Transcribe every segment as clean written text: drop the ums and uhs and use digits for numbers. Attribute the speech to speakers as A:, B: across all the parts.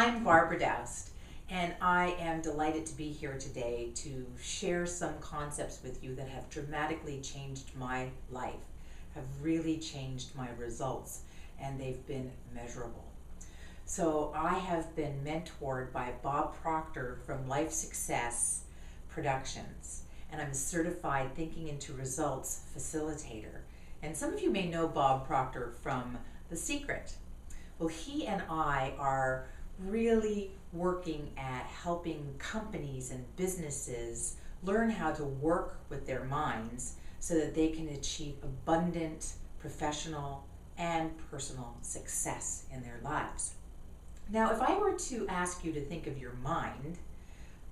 A: I'm Barbara Daoust, and I am delighted to be here today to share some concepts with you that have dramatically changed my life, have really changed my results, and they've been measurable. So I have been mentored by Bob Proctor from Life Success Productions, and I'm a certified Thinking into Results facilitator. And some of you may know Bob Proctor from The Secret. Well, he and I are really working at helping companies and businesses learn how to work with their minds so that they can achieve abundant professional and personal success in their lives. Now, if I were to ask you to think of your mind,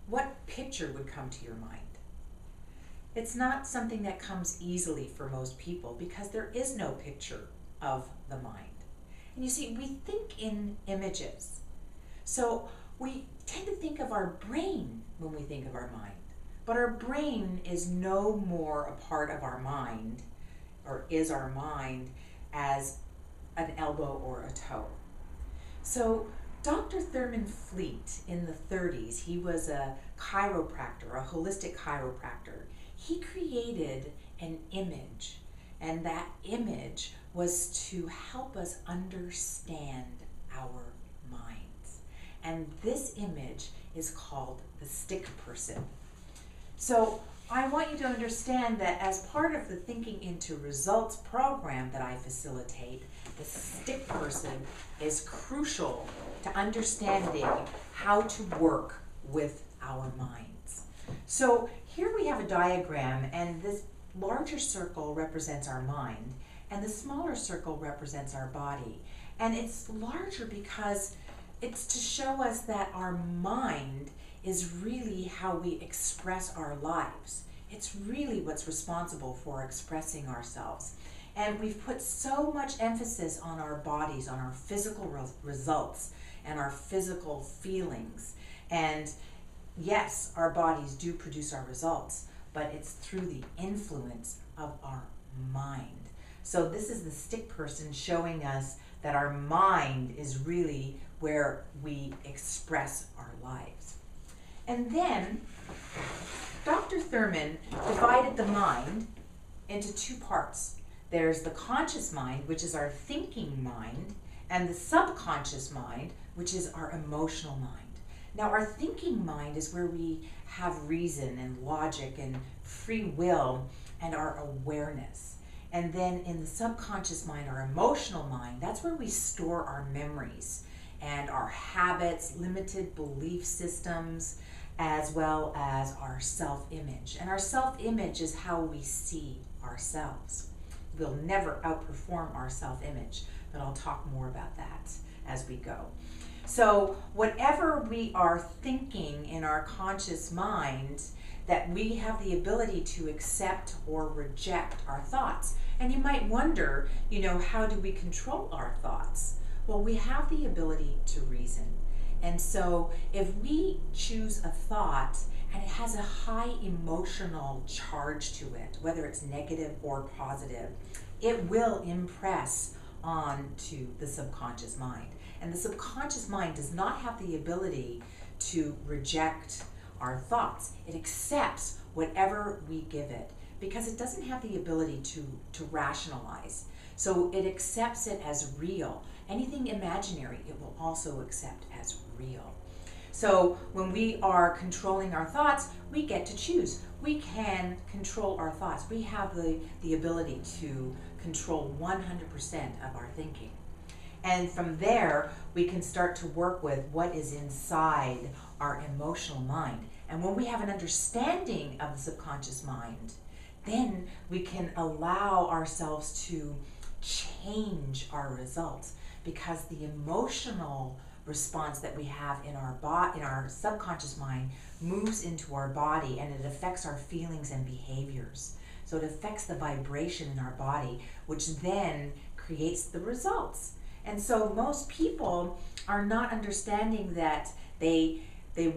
A: what picture would come to your mind? It's not something that comes easily for most people because there is no picture of the mind. And you see, we think in images. So we tend to think of our brain when we think of our mind. But our brain is no more a part of our mind, or is our mind, as an elbow or a toe. So Dr. Thurman Fleet in the 30s, he was a chiropractor, a holistic chiropractor. He created an image, and that image was to help us understand our minds. And this image is called the Stickperson. So I want you to understand that as part of the Thinking into Results program that I facilitate, the Stickperson is crucial to understanding how to work with our minds. So here we have a diagram, and this larger circle represents our mind, and the smaller circle represents our body. And it's larger because it's to show us that our mind is really how we express our lives. It's really what's responsible for expressing ourselves. And we've put so much emphasis on our bodies, on our physical results, and our physical feelings. And yes, our bodies do produce our results, but it's through the influence of our mind. So this is the Stickperson showing us that our mind is really where we express our lives. And then Dr. Thurman divided the mind into two parts. There's the conscious mind, which is our thinking mind, and the subconscious mind, which is our emotional mind. Now, our thinking mind is where we have reason and logic and free will and our awareness. And then in the subconscious mind, our emotional mind, that's where we store our memories and our habits, limited belief systems, as well as our self-image. And our self-image is how we see ourselves. We'll never outperform our self-image, but I'll talk more about that as we go. So whatever we are thinking in our conscious mind, that we have the ability to accept or reject our thoughts. And you might wonder, how do we control our thoughts? Well, we have the ability to reason. And so if we choose a thought and it has a high emotional charge to it, whether it's negative or positive, it will impress onto the subconscious mind. And the subconscious mind does not have the ability to reject our thoughts. It accepts whatever we give it because it doesn't have the ability to rationalize. So it accepts it as real. Anything imaginary, it will also accept as real. So when we are controlling our thoughts, we get to choose. We can control our thoughts. We have the ability to control 100% of our thinking. And from there, we can start to work with what is inside our emotional mind. And when we have an understanding of the subconscious mind, then we can allow ourselves to change our results, because the emotional response that we have in our subconscious mind moves into our body, and it affects our feelings and behaviors. So it affects the vibration in our body, which then creates the results. And so most people are not understanding that they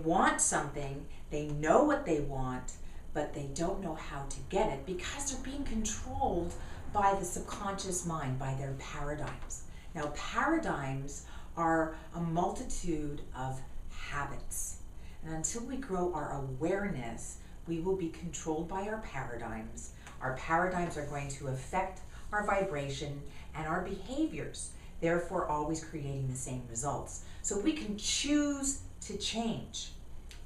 A: want something, they know what they want, but they don't know how to get it because they're being controlled by the subconscious mind, by their paradigms. Now, paradigms are a multitude of habits. And until we grow our awareness, we will be controlled by our paradigms. Our paradigms are going to affect our vibration and our behaviors, therefore always creating the same results. So we can choose to change.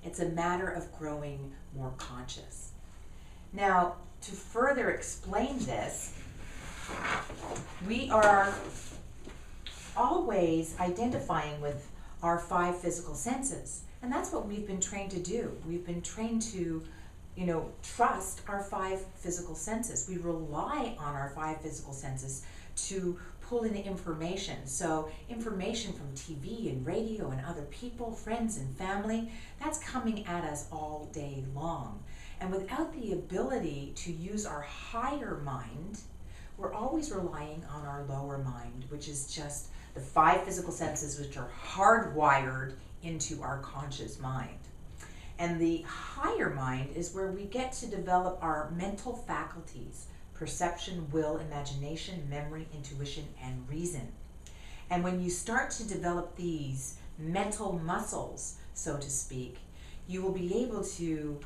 A: It's a matter of growing more conscious. Now, to further explain this, we are always identifying with our 5 physical senses. And that's what we've been trained to do. We've been trained to, trust our 5 physical senses. We rely on our 5 physical senses to pull in information. So information from TV and radio and other people, friends and family, that's coming at us all day long. And without the ability to use our higher mind, we're always relying on our lower mind, which is just the 5 physical senses which are hardwired into our conscious mind. And the higher mind is where we get to develop our mental faculties: perception, will, imagination, memory, intuition, and reason. And when you start to develop these mental muscles, so to speak, you will be able to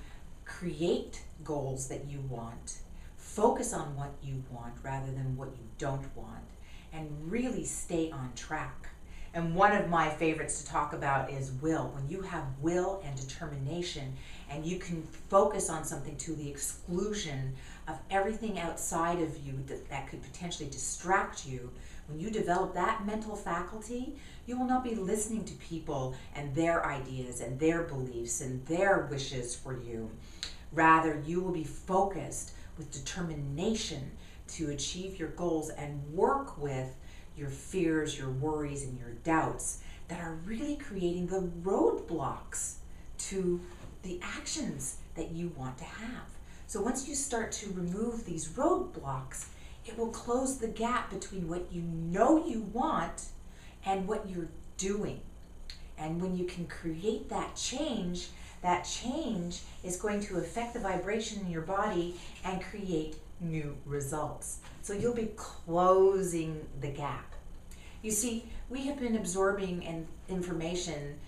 A: create goals that you want, focus on what you want rather than what you don't want, and really stay on track. And one of my favorites to talk about is will. When you have will and determination and you can focus on something to the exclusion of everything outside of you that could potentially distract you, when you develop that mental faculty, you will not be listening to people and their ideas and their beliefs and their wishes for you. Rather, you will be focused with determination to achieve your goals and work with your fears, your worries, and your doubts that are really creating the roadblocks to the actions that you want to have. So once you start to remove these roadblocks, it will close the gap between what you know you want and what you're doing. And when you can create that change is going to affect the vibration in your body and create new results. So you'll be closing the gap. You see, we have been absorbing information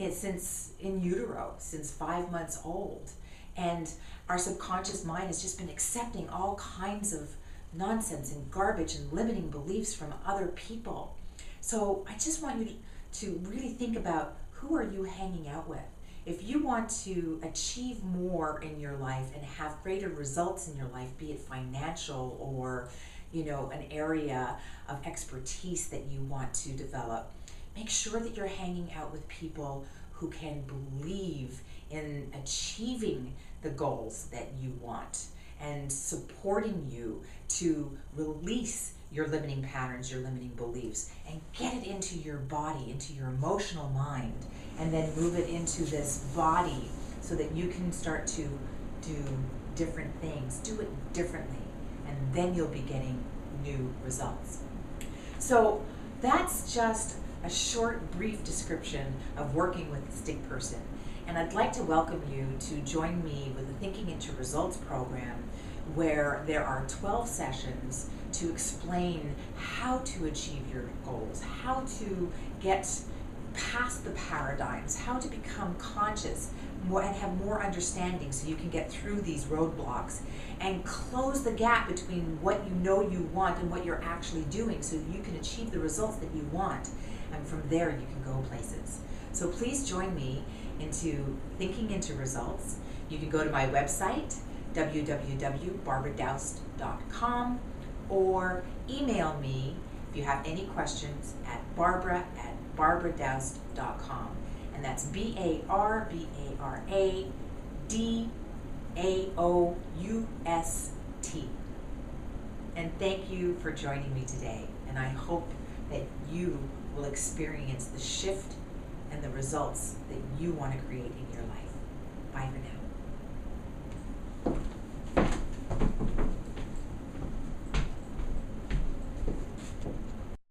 A: since in utero, since 5 months old. And our subconscious mind has just been accepting all kinds of nonsense and garbage and limiting beliefs from other people. So I just want you to really think about, who are you hanging out with? If you want to achieve more in your life and have greater results in your life, be it financial or an area of expertise that you want to develop, make sure that you're hanging out with people who can believe in achieving the goals that you want and supporting you to release your limiting patterns, your limiting beliefs, and get it into your body, into your emotional mind, and then move it into this body so that you can start to do different things, do it differently, and then you'll be getting new results. So that's just a short, brief description of working with the Stick Person. And I'd like to welcome you to join me with the Thinking into Results program, where there are 12 sessions to explain how to achieve your goals, how to get past the paradigms, how to become conscious and have more understanding so you can get through these roadblocks and close the gap between what you know you want and what you're actually doing so you can achieve the results that you want. And from there you can go places. So please join me into Thinking into Results. You can go to my website, www.BarbaraDaoust.com, or email me if you have any questions at Barbara@BarbaraDaoust.com. And that's BarbaraDaoust. And thank you for joining me today. And I hope that you will experience the shift and the results that you want to create in your life. Bye for now.